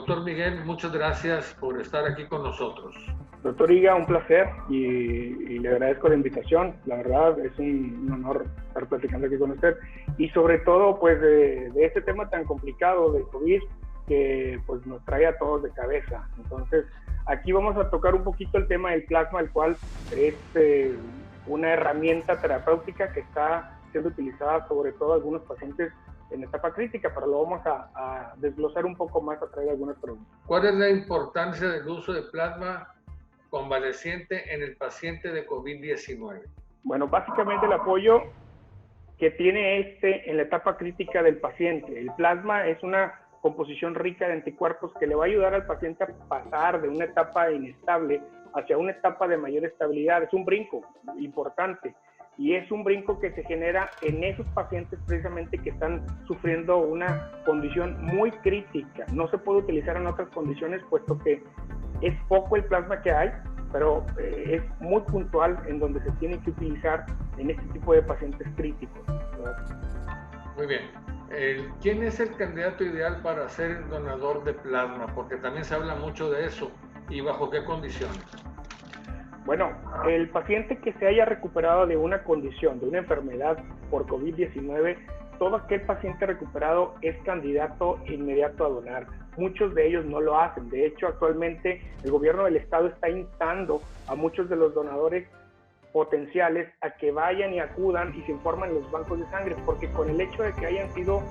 Doctor Miguel, muchas gracias por estar aquí con nosotros. Doctor Higa, un placer y le agradezco la invitación. La verdad es un honor estar platicando aquí con usted y sobre todo pues de este tema tan complicado del COVID que pues nos trae a todos de cabeza. Entonces aquí vamos a tocar un poquito el tema del plasma, el cual es una herramienta terapéutica que está siendo utilizada sobre todo algunos pacientes en etapa crítica, pero lo vamos a desglosar un poco más a través de algunas preguntas. ¿Cuál es la importancia del uso de plasma convaleciente en el paciente de COVID-19? Bueno, básicamente el apoyo que tiene en la etapa crítica del paciente. El plasma es una composición rica de anticuerpos que le va a ayudar al paciente a pasar de una etapa inestable hacia una etapa de mayor estabilidad. Es un brinco importante y es un brinco que se genera en esos pacientes precisamente que están sufriendo una condición muy crítica. No se puede utilizar en otras condiciones puesto que es poco el plasma que hay, pero es muy puntual en donde se tiene que utilizar en este tipo de pacientes críticos, ¿verdad? Muy bien. ¿Quién es el candidato ideal para ser donador de plasma? Porque también se habla mucho de eso. ¿Y bajo qué condiciones? Bueno, el paciente que se haya recuperado de una condición, de una enfermedad por COVID-19, todo aquel paciente recuperado es candidato inmediato a donar. Muchos de ellos no lo hacen. De hecho, actualmente el gobierno del estado está instando a muchos de los donadores potenciales a que vayan y acudan y se informen en los bancos de sangre, porque con el hecho de que hayan sido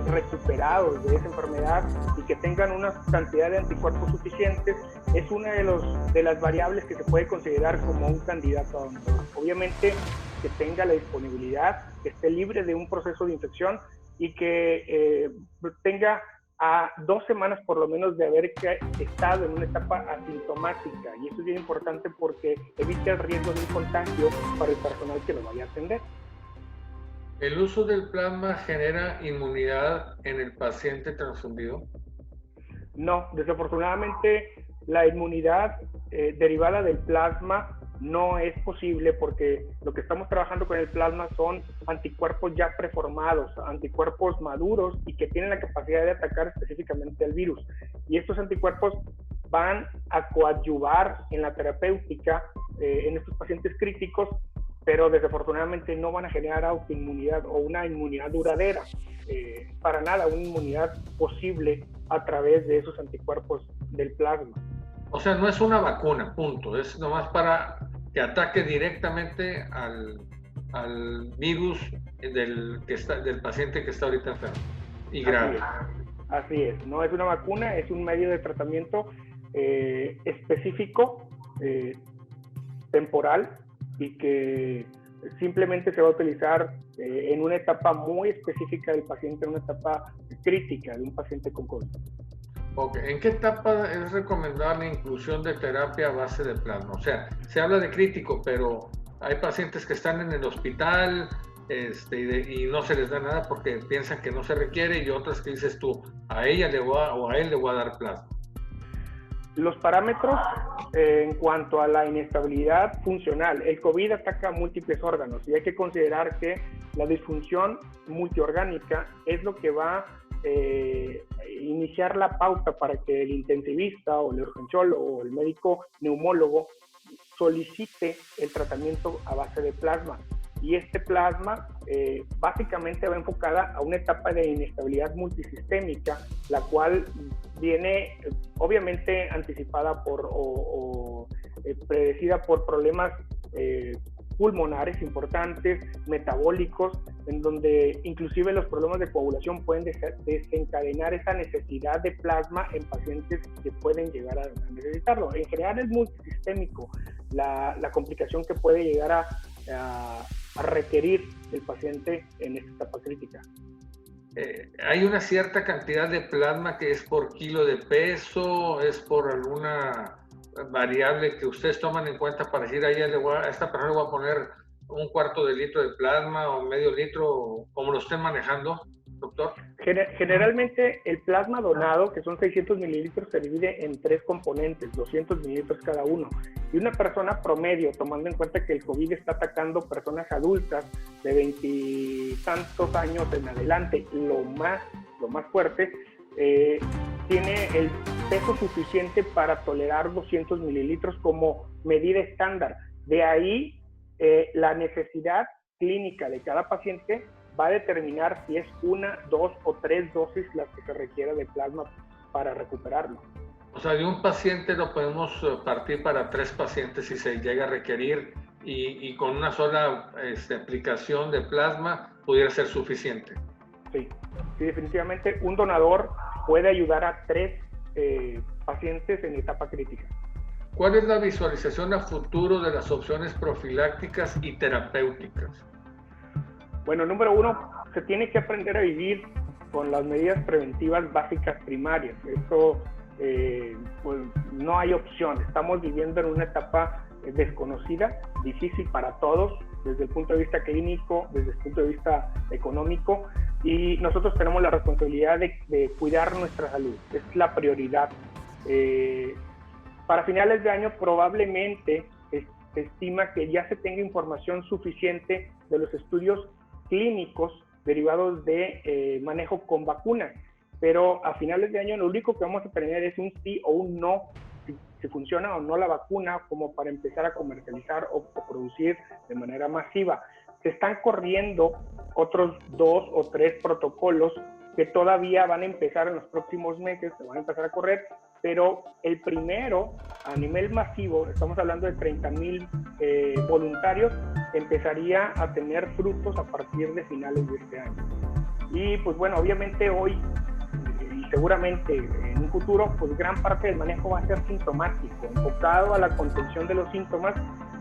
recuperados de esa enfermedad y que tengan una cantidad de anticuerpos suficientes, es una de las variables que se puede considerar como un candidato a donador. Obviamente que tenga la disponibilidad, que esté libre de un proceso de infección y que tenga a 2 semanas por lo menos de haber estado en una etapa asintomática, y eso es bien importante porque evita el riesgo de un contagio para el personal que lo vaya a atender. ¿El uso del plasma genera inmunidad en el paciente transfundido? No, desafortunadamente la inmunidad derivada del plasma no es posible porque lo que estamos trabajando con el plasma son anticuerpos ya preformados, anticuerpos maduros y que tienen la capacidad de atacar específicamente al virus. Y estos anticuerpos van a coadyuvar en la terapéutica en estos pacientes críticos, pero desafortunadamente no van a generar autoinmunidad o una inmunidad duradera. Para nada una inmunidad posible a través de esos anticuerpos del plasma. O sea, no es una vacuna, punto. Es nomás para que ataque directamente al virus del paciente que está ahorita enfermo y grave. Así es. No es una vacuna, es un medio de tratamiento específico, temporal, y que simplemente se va a utilizar en una etapa muy específica del paciente, en una etapa crítica de un paciente con COVID. Okay. ¿En qué etapa es recomendable la inclusión de terapia a base de plasma? O sea, se habla de crítico, pero hay pacientes que están en el hospital y no se les da nada porque piensan que no se requiere, y otras que dices tú, a ella o a él le voy a dar plasma. Los parámetros en cuanto a la inestabilidad funcional. El COVID ataca a múltiples órganos y hay que considerar que la disfunción multiorgánica es lo que va iniciar la pauta para que el intensivista o el urgenciólogo o el médico neumólogo solicite el tratamiento a base de plasma. Y este plasma básicamente va enfocada a una etapa de inestabilidad multisistémica, la cual viene obviamente anticipada o predecida por problemas pulmonares importantes, metabólicos, en donde inclusive los problemas de coagulación pueden desencadenar esa necesidad de plasma en pacientes que pueden llegar a necesitarlo. En general es multisistémico la complicación que puede llegar a requerir el paciente en esta etapa crítica. ¿Hay una cierta cantidad de plasma que es por kilo de peso? ¿Es por alguna variable que ustedes toman en cuenta para decir a esta persona le voy a poner 1/4 de litro de plasma o medio litro, como lo estén manejando, doctor? Generalmente el plasma donado, que son 600 mililitros, se divide en 3 componentes, 200 mililitros cada uno. Y una persona promedio, tomando en cuenta que el COVID está atacando personas adultas de 20 y tantos años en adelante, lo más fuerte, tiene el peso suficiente para tolerar 200 mililitros como medida estándar. De ahí, la necesidad clínica de cada paciente va a determinar si es 1, 2 o 3 dosis las que se requiere de plasma para recuperarlo. O sea, de un paciente lo podemos partir para 3 pacientes si se llega a requerir y con una sola aplicación de plasma pudiera ser suficiente. Sí, definitivamente un donador puede ayudar a 3 pacientes en etapa crítica. ¿Cuál es la visualización a futuro de las opciones profilácticas y terapéuticas? Bueno, número 1, se tiene que aprender a vivir con las medidas preventivas básicas primarias. Esto, pues no hay opción. Estamos viviendo en una etapa desconocida, difícil para todos, desde el punto de vista clínico, desde el punto de vista económico, y nosotros tenemos la responsabilidad de cuidar nuestra salud. Es la prioridad. Para finales de año probablemente se estima que ya se tenga información suficiente de los estudios clínicos derivados de manejo con vacunas, pero a finales de año lo único que vamos a tener es un sí o un no, si funciona o no la vacuna, como para empezar a comercializar o producir de manera masiva. Se están corriendo otros 2 o 3 protocolos que todavía van a empezar en los próximos meses, se van a empezar a correr, pero el primero a nivel masivo, estamos hablando de 30,000 voluntarios, empezaría a tener frutos a partir de finales de este año. Y pues bueno, obviamente hoy y seguramente en un futuro, pues gran parte del manejo va a ser sintomático, enfocado a la contención de los síntomas,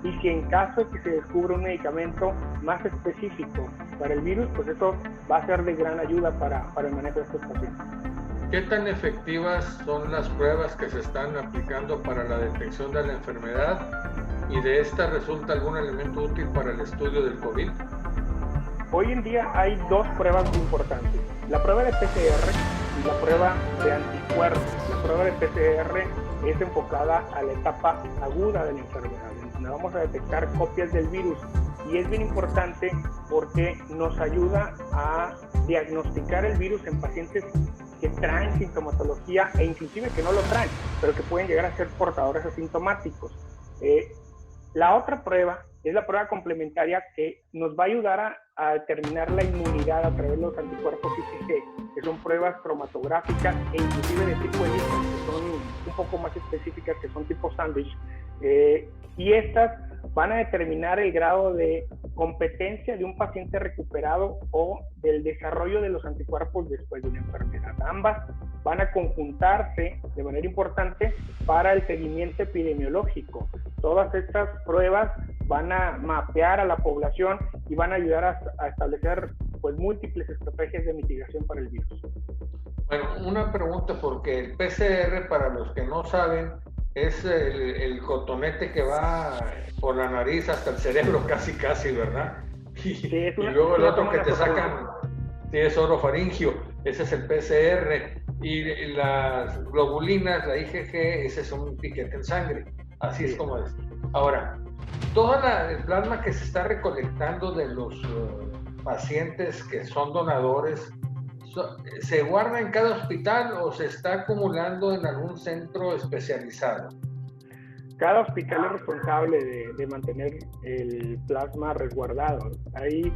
y si en caso de que se descubra un medicamento más específico para el virus, pues eso va a ser de gran ayuda para el manejo de estos pacientes. ¿Qué tan efectivas son las pruebas que se están aplicando para la detección de la enfermedad? ¿Y de esta resulta algún elemento útil para el estudio del COVID? Hoy en día hay 2 pruebas muy importantes. La prueba de PCR y la prueba de anticuerpos. La prueba de PCR es enfocada a la etapa aguda de la enfermedad, donde vamos a detectar copias del virus. Y es bien importante porque nos ayuda a diagnosticar el virus en pacientes que traen sintomatología e inclusive que no lo traen, pero que pueden llegar a ser portadores asintomáticos. La otra prueba es la prueba complementaria que nos va a ayudar a determinar la inmunidad a través de los anticuerpos IgG, que son pruebas cromatográficas e inclusive de tipo ELISA, que son un poco más específicas, que son tipo sándwich. Y estas van a determinar el grado de competencia de un paciente recuperado o del desarrollo de los anticuerpos después de una enfermedad. Ambas van a conjuntarse de manera importante para el seguimiento epidemiológico. Todas estas pruebas van a mapear a la población y van a ayudar a establecer pues múltiples estrategias de mitigación para el virus. Bueno, una pregunta, porque el PCR, para los que no saben, es el cotonete que va por la nariz hasta el cerebro casi, ¿verdad? Y luego el otro que te sacan, tienes orofaringio, ese es el PCR, y las globulinas, la IgG, ese es un piquete en sangre, así es como es. Ahora, el plasma que se está recolectando de los pacientes que son donadores, ¿se guarda en cada hospital o se está acumulando en algún centro especializado? Cada hospital es responsable de mantener el plasma resguardado. Hay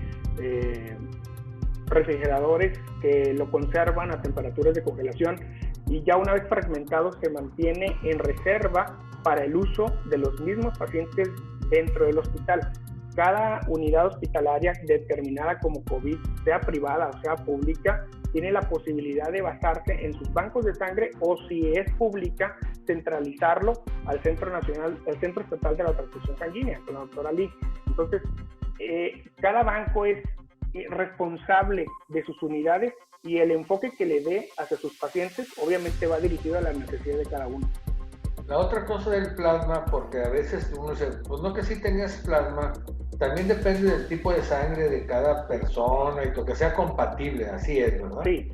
refrigeradores que lo conservan a temperaturas de congelación y ya una vez fragmentado se mantiene en reserva para el uso de los mismos pacientes dentro del hospital. Cada unidad hospitalaria determinada como COVID, sea privada o sea pública, tiene la posibilidad de basarse en sus bancos de sangre o, si es pública, centralizarlo al Centro Estatal de la Transfusión Sanguínea, con la doctora Lee. Entonces, cada banco es responsable de sus unidades y el enfoque que le dé hacia sus pacientes obviamente va dirigido a la necesidad de cada uno. La otra cosa del plasma, porque a veces uno dice, pues no, que sí tenías plasma, también depende del tipo de sangre de cada persona y que sea compatible, así es, ¿verdad? Sí,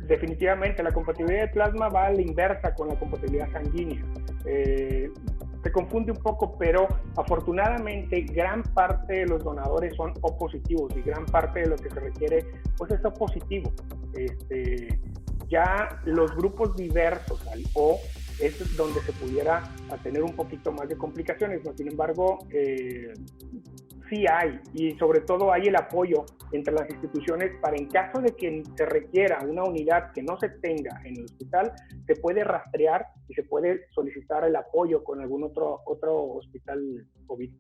definitivamente la compatibilidad de plasma va a la inversa con la compatibilidad sanguínea. Se confunde un poco, pero afortunadamente gran parte de los donadores son O positivos y gran parte de lo que se requiere pues es O positivo. Ya los grupos diversos al O es donde se pudiera tener un poquito más de complicaciones, ¿no? Sin embargo, sí hay, y sobre todo hay el apoyo entre las instituciones para, en caso de que se requiera una unidad que no se tenga en el hospital, se puede rastrear y se puede solicitar el apoyo con algún otro hospital COVID.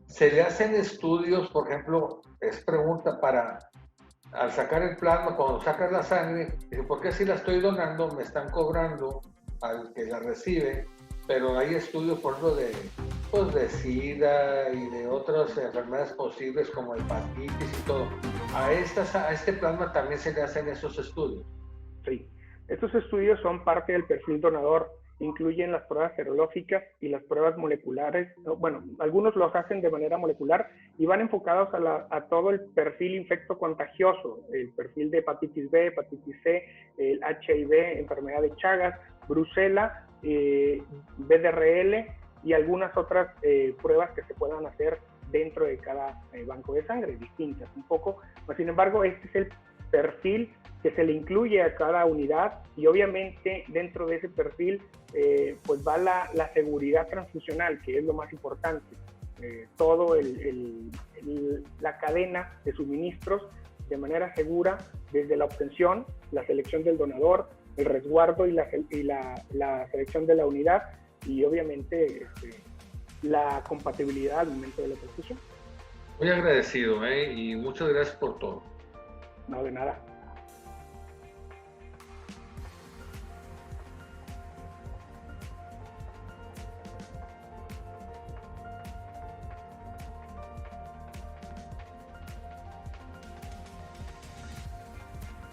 ¿Se le hacen estudios, por ejemplo, es pregunta para, al sacar el plasma, cuando sacas la sangre, ¿por qué si la estoy donando me están cobrando al que la recibe? Pero hay estudios, por ejemplo, de SIDA y de otras enfermedades posibles como hepatitis y todo. A este plasma también se le hacen esos estudios. Sí, estos estudios son parte del perfil donador, incluyen las pruebas serológicas y las pruebas moleculares. Bueno, algunos los hacen de manera molecular y van enfocados a todo el perfil infecto-contagioso, el perfil de hepatitis B, hepatitis C, el HIV, enfermedad de Chagas, Brucela, BDRL y algunas otras pruebas que se puedan hacer dentro de cada banco de sangre, distintas un poco. Pero, sin embargo, este es el perfil que se le incluye a cada unidad y obviamente dentro de ese perfil pues va la seguridad transfusional, que es lo más importante. Todo la cadena de suministros de manera segura, desde la obtención, la selección del donador, el resguardo y la selección de la unidad y obviamente la compatibilidad al momento de la transfusión. Muy agradecido y muchas gracias por todo. No, de nada.